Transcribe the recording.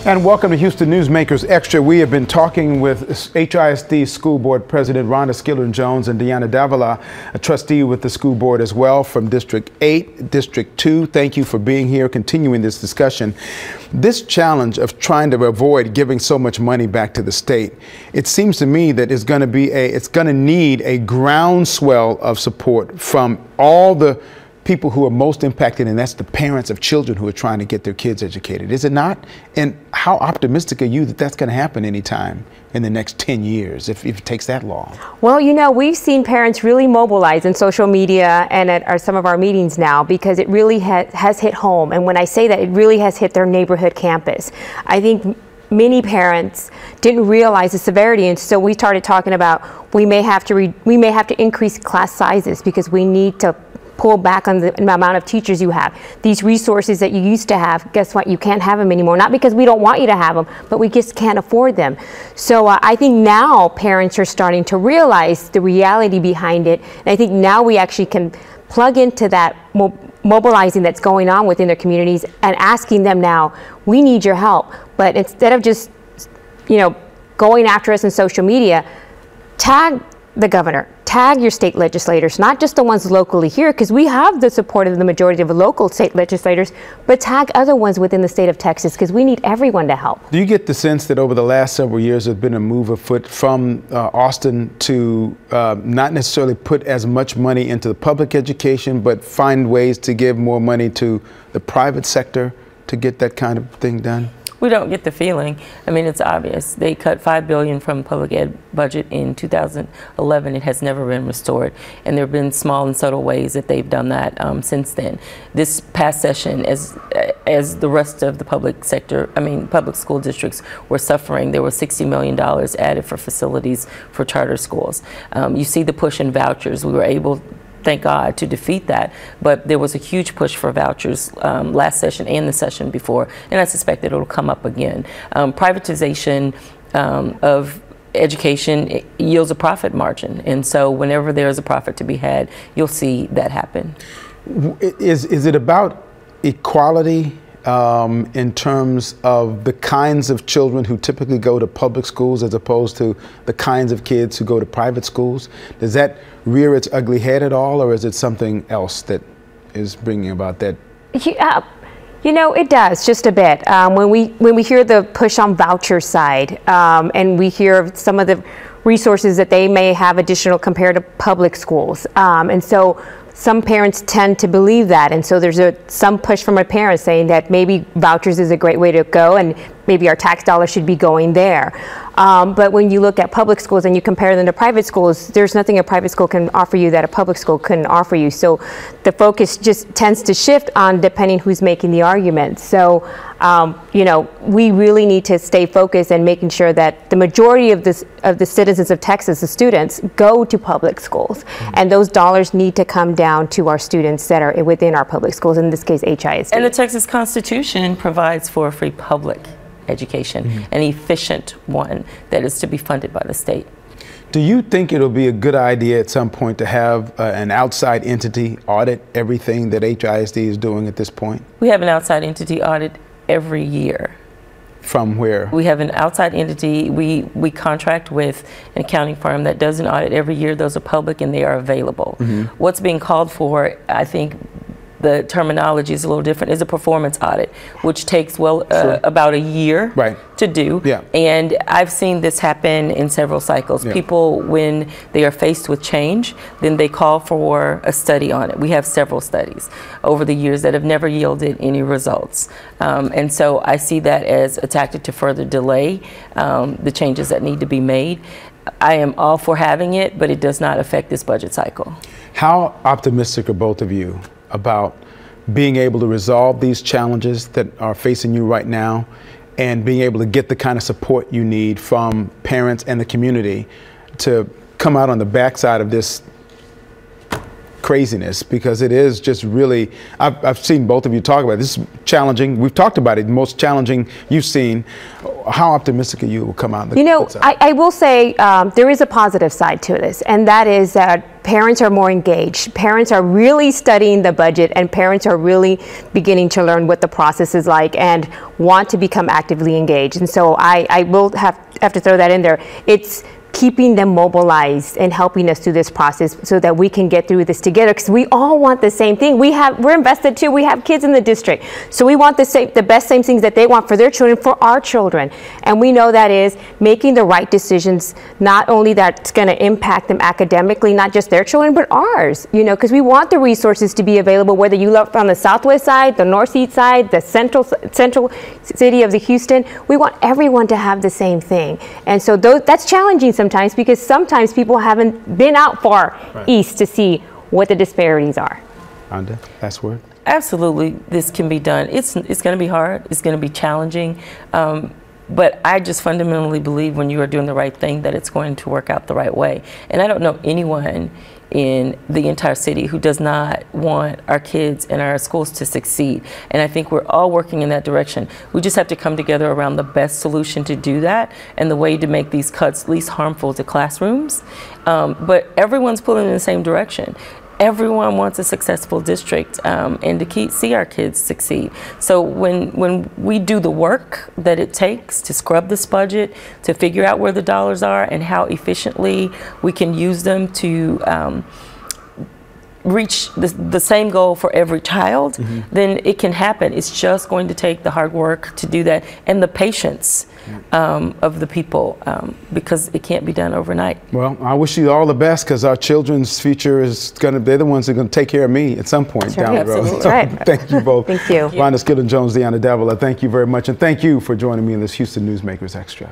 And welcome to Houston Newsmakers Extra. We have been talking with HISD School Board President Rhonda Skillern-Jones and Deanna Davila, a trustee with the school board as well from District 8, District 2. Thank you for being here, continuing this discussion. This challenge of trying to avoid giving so much money back to the state, it seems to me that it's going to need a groundswell of support from all the people who are most impacted, and that's the parents of children who are trying to get their kids educated. Is it not? And how optimistic are you that that's going to happen anytime in the next 10 years, if it takes that long? Well, you know, we've seen parents really mobilize in social media and at some of our meetings now, because it really has hit home. And when I say that, it really has hit their neighborhood campus. I think many parents didn't realize the severity, and so we started talking about we may have to increase class sizes because we need to pull back on the amount of teachers you have. These resources that you used to have, guess what? You can't have them anymore. Not because we don't want you to have them, but we just can't afford them. So I think now parents are starting to realize the reality behind it. And I think now we actually can plug into that mobilizing that's going on within their communities and asking them now, we need your help. But instead of just, you know, going after us in social media, tag the governor, tag your state legislators, not just the ones locally here, because we have the support of the majority of the local state legislators, but tag other ones within the state of Texas, because we need everyone to help. Do you get the sense that over the last several years there's been a move afoot from Austin to not necessarily put as much money into the public education, but find ways to give more money to the private sector to get that kind of thing done? We don't get the feeling. I mean, it's obvious. They cut $5 billion from public ed budget in 2011. It has never been restored. And there have been small and subtle ways that they've done that since then. This past session, as the rest of the public sector, public school districts were suffering, there was $60 million added for facilities for charter schools. You see the push in vouchers. We were able, thank God, to defeat that, but there was a huge push for vouchers last session and the session before, and I suspect that it'll come up again. Privatization of education yields a profit margin, and so whenever there's a profit to be had, you'll see that happen. Is it about equality in terms of the kinds of children who typically go to public schools as opposed to the kinds of kids who go to private schools? Does that rear its ugly head at all, or is it something else that is bringing about that? You know, it does just a bit. When we hear the push on voucher side, and we hear some of the resources that they may have additional compared to public schools, and so some parents tend to believe that, and so there's some push from our parents saying that maybe vouchers is a great way to go, and maybe our tax dollars should be going there. But when you look at public schools and you compare them to private schools, there's nothing a private school can offer you that a public school couldn't offer you. So the focus just tends to shift on depending who's making the argument. So, you know, we really need to stay focused and making sure that the majority of the citizens of Texas, the students, go to public schools. And those dollars need to come down to our students that are within our public schools, in this case, HISD. And the Texas Constitution provides for a free public education, an efficient one that is to be funded by the state. Do you think it'll be a good idea at some point to have an outside entity audit everything that HISD is doing at this point? We have an outside entity audit every year. From where? We have an outside entity. We contract with an accounting firm that does an audit every year. Those are public and they are available. What's being called for, I think, the terminology is a little different, is a performance audit, which takes about a year to do. And I've seen this happen in several cycles. People, when they are faced with change, then they call for a study on it. We have several studies over the years that have never yielded any results. And so I see that as a tactic to further delay the changes that need to be made. I am all for having it, but it does not affect this budget cycle. How optimistic are both of you about being able to resolve these challenges that are facing you right now and being able to get the kind of support you need from parents and the community to come out on the backside of this craziness? Because it is just really, I've seen both of you talk about it. This is challenging. We've talked about it, most challenging you've seen. how optimistic are you will come out? You know, I will say there is a positive side to this, and that is that parents are more engaged. Parents are really studying the budget, and parents are really beginning to learn what the process is like and want to become actively engaged. And so I will have to throw that in there. It's keeping them mobilized and helping us through this process so that we can get through this together, because we all want the same thing. We're invested too. We have kids in the district, so we want the best same things that they want for their children, for our children. And we know that is making the right decisions, not only that's going to impact them academically, not just their children, but ours, you know, because we want the resources to be available, whether you live on the southwest side, the northeast side, the central city of the Houston. We want everyone to have the same thing. And so that's challenging sometimes, because sometimes people haven't been out far east to see what the disparities are. Rhonda, last word. Absolutely, this can be done. It's going to be hard. It's going to be challenging. But I just fundamentally believe when you are doing the right thing that it's going to work out the right way. And I don't know anyone in the entire city who does not want our kids and our schools to succeed. And I think we're all working in that direction. We just have to come together around the best solution to do that, and the way to make these cuts least harmful to classrooms. But everyone's pulling in the same direction. Everyone wants a successful district and to see our kids succeed. So when we do the work that it takes to scrub this budget, to figure out where the dollars are and how efficiently we can use them to reach the same goal for every child, then it can happen. It's just going to take the hard work to do that, and the patience of the people, because it can't be done overnight. Well, I wish you all the best, because our children's future is they're the ones that are going to take care of me at some point down the road. So thank you both. Thank you. Rhonda Skillen-Jones, Deanna Davila, thank you very much, and thank you for joining me in this Houston Newsmakers Extra.